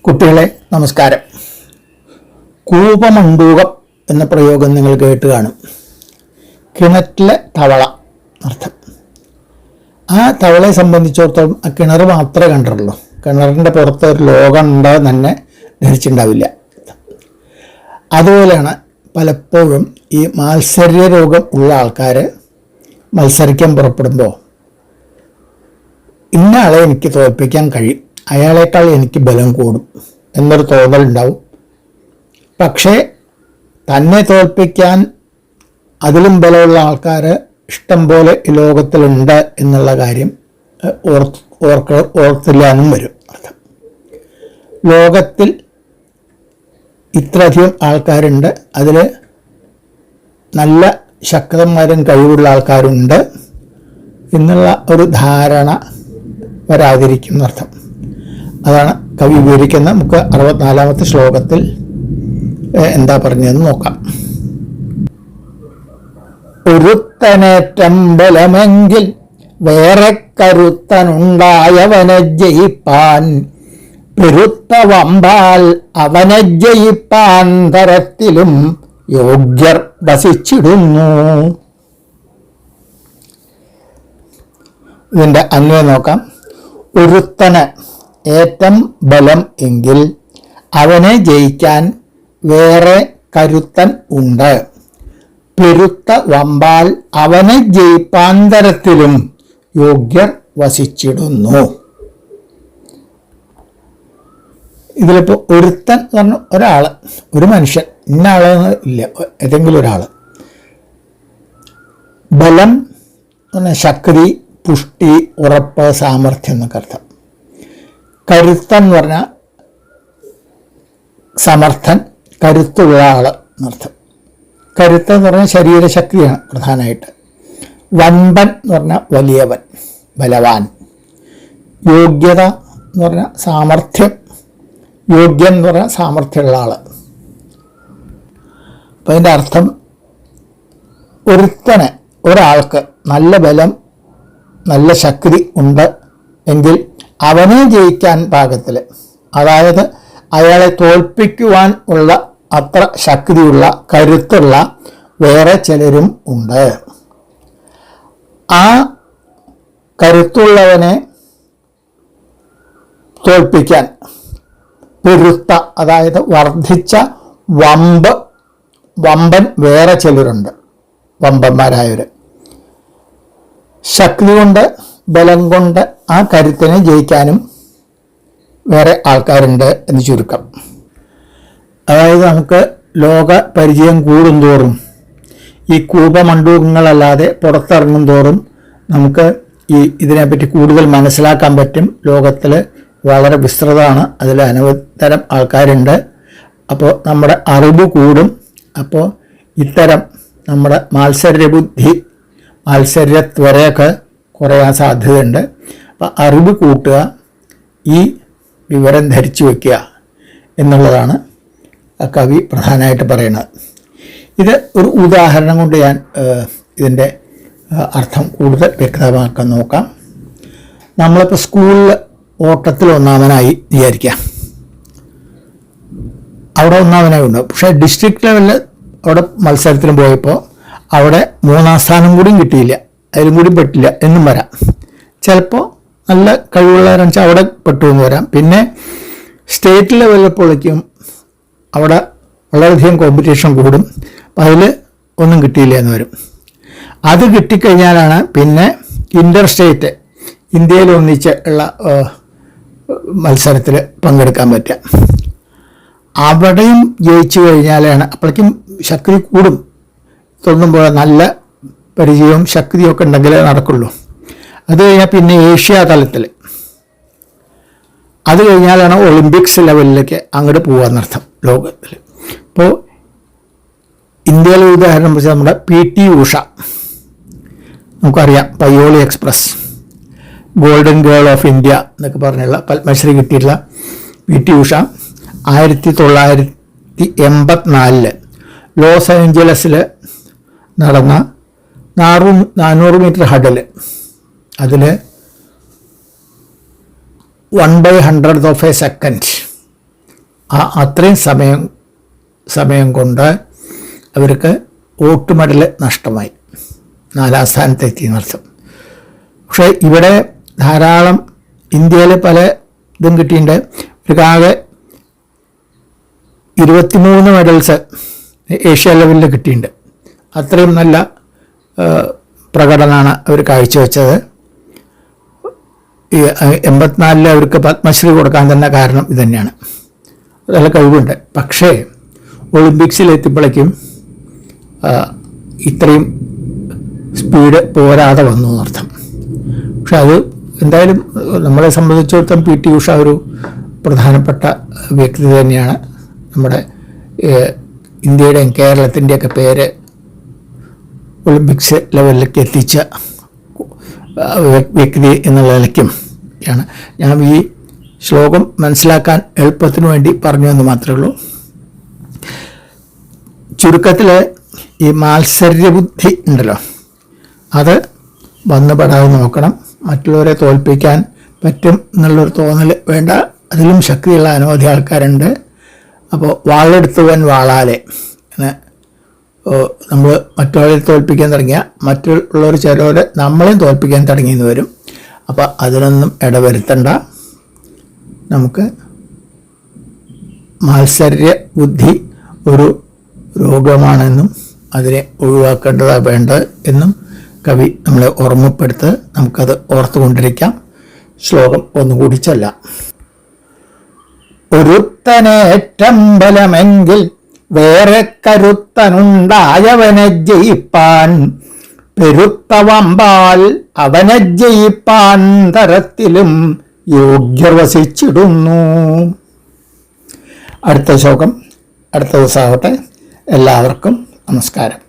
കുട്ടികളെ നമസ്കാരം. കൂപമണ്ടൂകം എന്ന പ്രയോഗം നിങ്ങൾ കേട്ട് കാണും. കിണറ്റിലെ തവള അർത്ഥം. ആ തവളയെ സംബന്ധിച്ചിടത്തോളം ആ കിണർ മാത്രമേ കണ്ടിട്ടുള്ളൂ. കിണറിൻ്റെ പുറത്ത് ഒരു ലോകം ഉണ്ടെന്ന് തന്നെ ധരിച്ചിട്ടുണ്ടാവില്ല. അതുപോലെയാണ് പലപ്പോഴും ഈ മാത്സര്യ രോഗം ഉള്ള ആൾക്കാർ മത്സരിക്കാൻ പുറപ്പെടുമ്പോൾ ഇന്ന ആളെ എനിക്ക് തോൽപ്പിക്കാൻ കഴിയും, അയാളേക്കാൾ എനിക്ക് ബലം കൂടും എന്നൊരു തോന്നലുണ്ടാവും. പക്ഷേ തന്നെ തോൽപ്പിക്കാൻ അതിലും ബലമുള്ള ആൾക്കാർ ഇഷ്ടം പോലെ ഈ ലോകത്തിലുണ്ട് എന്നുള്ള കാര്യം ഓർത്തില്ലാന്നും വരും. ലോകത്തിൽ ഇത്രയധികം ആൾക്കാരുണ്ട്, അതിൽ നല്ല ശക്തന്മാരും കഴിവുള്ള ആൾക്കാരുണ്ട് എന്നുള്ള ഒരു ധാരണ വരാതിരിക്കും എന്നർത്ഥം. അതാണ് കവി വിവരിക്കുന്ന. നമുക്ക് 64-ാമത്തെ ശ്ലോകത്തിൽ എന്താ പറഞ്ഞതെന്ന് നോക്കാം. ഒരുത്തനേറ്റം ബലമെങ്കിൽ വേറെ കരുത്തനുണ്ടായവനെ ജയിപ്പാൻ, പെരുത്ത വമ്പാൽ അവനെ ജയിപ്പാൻ തരത്തിലും യോഗ്യർ വസിച്ചിടുന്നു. ഇതിൻ്റെ അന്വയം നോക്കാം. ഒരുത്തന് ഏറ്റം ബലം എങ്കിൽ അവനെ ജയിക്കാൻ വേറെ കരുത്തൻ ഉണ്ട്, പെരുത്ത വമ്പാൽ അവനെ ജയിപ്പാൻ തരത്തിലും യോഗ്യർ വസിച്ചിടുന്നു. ഇതിലിപ്പോൾ ഒരുത്തൻ എന്ന് പറഞ്ഞ ഒരാൾ, ഒരു മനുഷ്യൻ, ഇന്ന ആളെന്ന് ഇല്ല, ഏതെങ്കിലും ഒരാൾ. ബലം എന്ന് പറഞ്ഞാൽ ശക്തി, പുഷ്ടി, ഉറപ്പ്, സാമർഥ്യം എന്നൊക്കെ അർത്ഥം. കരുത്തൻ എന്ന് പറഞ്ഞാൽ സമർത്ഥൻ, കരുത്തുള്ള ആൾ എന്നർത്ഥം. കരുത്തൻ എന്ന് പറഞ്ഞാൽ ശരീരശക്തിയാണ് പ്രധാനമായിട്ട്. വൻപൻ എന്ന് പറഞ്ഞാൽ വലിയവൻ, ബലവാൻ. യോഗ്യത എന്ന് പറഞ്ഞാൽ സാമർഥ്യം, യോഗ്യൻ എന്ന് പറഞ്ഞാൽ സാമർഥ്യമുള്ള ആൾ. അപ്പം അതിൻ്റെ അർത്ഥം ഒരുത്തന്, ഒരാൾക്ക് നല്ല ബലം, നല്ല ശക്തി ഉണ്ട് എങ്കിൽ അവനെ ജയിക്കാൻ പാകത്തിൽ, അതായത് അയാളെ തോൽപ്പിക്കുവാൻ ഉള്ള അത്ര ശക്തിയുള്ള, കരുത്തുള്ള വേറെ ചിലരും ഉണ്ട്. ആ കരുത്തുള്ളവനെ തോൽപ്പിക്കാൻ പെരുത്ത, അതായത് വർദ്ധിച്ച വമ്പൻ വേറെ ചിലരുണ്ട്, വമ്പന്മാരായവർ. ശക്തി കൊണ്ട്, ബലം കൊണ്ട് ആ കരുത്തിനെ ജയിക്കാനും വേറെ ആൾക്കാരുണ്ട് എന്ന് ചുരുക്കം. അതായത് നമുക്ക് ലോക പരിചയം കൂടുന്തോറും, ഈ കൂപമണ്ഡൂകങ്ങളല്ലാതെ പുറത്തിറങ്ങും തോറും നമുക്ക് ഇതിനെപ്പറ്റി കൂടുതൽ മനസ്സിലാക്കാൻ പറ്റും. ലോകത്തിൽ വളരെ വിസ്തൃതമാണ്, അതിൽ അനവധി ആൾക്കാരുണ്ട്. അപ്പോൾ നമ്മുടെ അറിവ് കൂടും. അപ്പോൾ ഇത്തരം നമ്മുടെ മാത്സര്യബുദ്ധി, മാത്സര്യത്വരയൊക്കെ കുറയാൻ സാധ്യതയുണ്ട്. അപ്പോൾ അറിവ് കൂട്ടുക, ഈ വിവരം ധരിച്ചു വയ്ക്കുക എന്നുള്ളതാണ് കവി പ്രധാനമായിട്ട് പറയുന്നത്. ഇത് ഒരു ഉദാഹരണം കൊണ്ട് ഞാൻ ഇതിൻ്റെ അർത്ഥം കൂടുതൽ വ്യക്തമാക്കാൻ നോക്കാം. നമ്മളിപ്പോൾ സ്കൂളിൽ ഓട്ടത്തിൽ ഒന്നാമനായി വിചാരിക്കാം. അവിടെ ഒന്നാമനായി ഉണ്ട്. പക്ഷേ ഡിസ്ട്രിക്ട് ലെവലിൽ അവിടെ മത്സരത്തിന് പോയപ്പോൾ അവിടെ 3-ാം സ്ഥാനം കൂടിയും കിട്ടിയില്ല, അതിലും കൂടി പെട്ടില്ല എന്നും വരാം. ചിലപ്പോൾ നല്ല കഴിവുള്ളവരെന്ന് വെച്ചാൽ അവിടെ പെട്ടു എന്ന് വരാം. പിന്നെ സ്റ്റേറ്റ് ലെവലിലേപ്പോഴേക്കും അവിടെ വളരെയധികം കോമ്പറ്റീഷൻ കൂടും. അപ്പം അതിൽ ഒന്നും കിട്ടിയില്ല എന്ന് വരും. അത് കിട്ടിക്കഴിഞ്ഞാലാണ് പിന്നെ ഇൻ്റർ സ്റ്റേറ്റ്, ഇന്ത്യയിൽ ഒന്നിച്ച് ഉള്ള മത്സരത്തിൽ പങ്കെടുക്കാൻ പറ്റുക. അവിടെയും ജയിച്ചു കഴിഞ്ഞാലാണ്, അപ്പോഴേക്കും ശക്തി കൂടും. തൊണ്ണുമ്പോൾ നല്ല പരിചയവും ശക്തിയും ഒക്കെ ഉണ്ടെങ്കിലേ നടക്കുള്ളൂ. അത് കഴിഞ്ഞാൽ പിന്നെ ഏഷ്യ തലത്തിൽ, അത് കഴിഞ്ഞാലാണ് ഒളിമ്പിക്സ് ലെവലിലേക്ക് അങ്ങോട്ട് പോകാമെന്നർത്ഥം ലോകത്തിൽ. ഇപ്പോൾ ഇന്ത്യയിലെ ഉദാഹരണം വെച്ചാൽ നമ്മുടെ PT ഉഷ, നമുക്കറിയാം, Payyoli express, golden girl of India എന്നൊക്കെ പറഞ്ഞുള്ള പത്മശ്രീ കിട്ടിയിട്ടുള്ള PT ഉഷ 1984 ലോസ് ഏഞ്ചലസിൽ നടന്ന 400 മീറ്റർ ഹഡൽ, അതിൽ 1/100th of a second അത്രയും സമയം കൊണ്ട് അവർക്ക് വോട്ട് മെഡൽ നഷ്ടമായി, 4ാം സ്ഥാനത്തെത്തിയെന്നർത്ഥം. പക്ഷേ ഇവിടെ ധാരാളം ഇന്ത്യയിൽ പല ഇതും കിട്ടിയിട്ടുണ്ട്. ഇവർക്കാകെ 23 മെഡൽസ് ഏഷ്യ ലെവലിൽ കിട്ടിയിട്ടുണ്ട്. അത്രയും നല്ല പ്രകടനമാണ് അവർ കാഴ്ചവെച്ചത്. 84 അവർക്ക് പത്മശ്രീ കൊടുക്കാൻ തന്നെ കാരണം ഇതുതന്നെയാണ്. നല്ല കഴിവുണ്ട്. പക്ഷേ ഒളിമ്പിക്സിലെത്തിയപ്പോഴേക്കും ഇത്രയും സ്പീഡ് പോരാതെ വന്നു എന്നർത്ഥം. പക്ഷെ അത് എന്തായാലും നമ്മളെ സംബന്ധിച്ചിടത്തോളം പി ടി ഉഷ ഒരു പ്രധാനപ്പെട്ട വ്യക്തി തന്നെയാണ്. നമ്മുടെ ഇന്ത്യയുടെയും കേരളത്തിൻ്റെയൊക്കെ പേര് ഒളിമ്പിക്സ് ലെവലിലേക്ക് എത്തിച്ച വ്യക്തി എന്നുള്ള നിലയ്ക്കും ആണ്. ഞാൻ ഈ ശ്ലോകം മനസ്സിലാക്കാൻ എളുപ്പത്തിന് വേണ്ടി പറഞ്ഞു എന്ന് മാത്രമേ ഉള്ളൂ. ചുരുക്കത്തിൽ ഈ മാത്സര്യബുദ്ധി ഉണ്ടല്ലോ, അത് വന്നുപെടാതെ നോക്കണം. മറ്റുള്ളവരെ തോൽപ്പിക്കാൻ പറ്റും എന്നുള്ളൊരു തോന്നൽ വേണ്ട. അതിലും ശക്തിയുള്ള അനവധി ആൾക്കാരുണ്ട്. അപ്പോൾ വാളെടുത്തുവൻ വാളാലെ എന്ന് നമ്മൾ മറ്റുള്ളവരെ തോൽപ്പിക്കാൻ തുടങ്ങിയാൽ മറ്റുള്ളവർ ചിലവർ നമ്മളെയും തോൽപ്പിക്കാൻ തുടങ്ങിയെന്ന് വരും. അപ്പോൾ അതിനൊന്നും ഇടവരുത്തണ്ട. നമുക്ക് മാത്സര്യ ബുദ്ധി ഒരു രോഗമാണെന്നും അതിനെ ഒഴിവാക്കേണ്ടതാണ് വേണ്ടത് എന്നും കവി നമ്മളെ ഓർമ്മപ്പെടുത്ത്. നമുക്കത് ഓർത്തുകൊണ്ടിരിക്കാം. ശ്ലോകം ഒന്നുകൂടി ചൊല്ലാം. ഒരുത്തനേറ്റം ബലമെങ്കിൽ വേറെ കരുത്തനുണ്ടായവനെ ജയിപ്പാൻ, പെരുത്തവമ്പാൽ അവനെ ജയിപ്പാൻ തരത്തിലും യോഗ്യർ വസിച്ചിടുന്നു. അടുത്ത ശ്ലോകം അടുത്ത ദിവസമാവട്ടെ. എല്ലാവർക്കും നമസ്കാരം.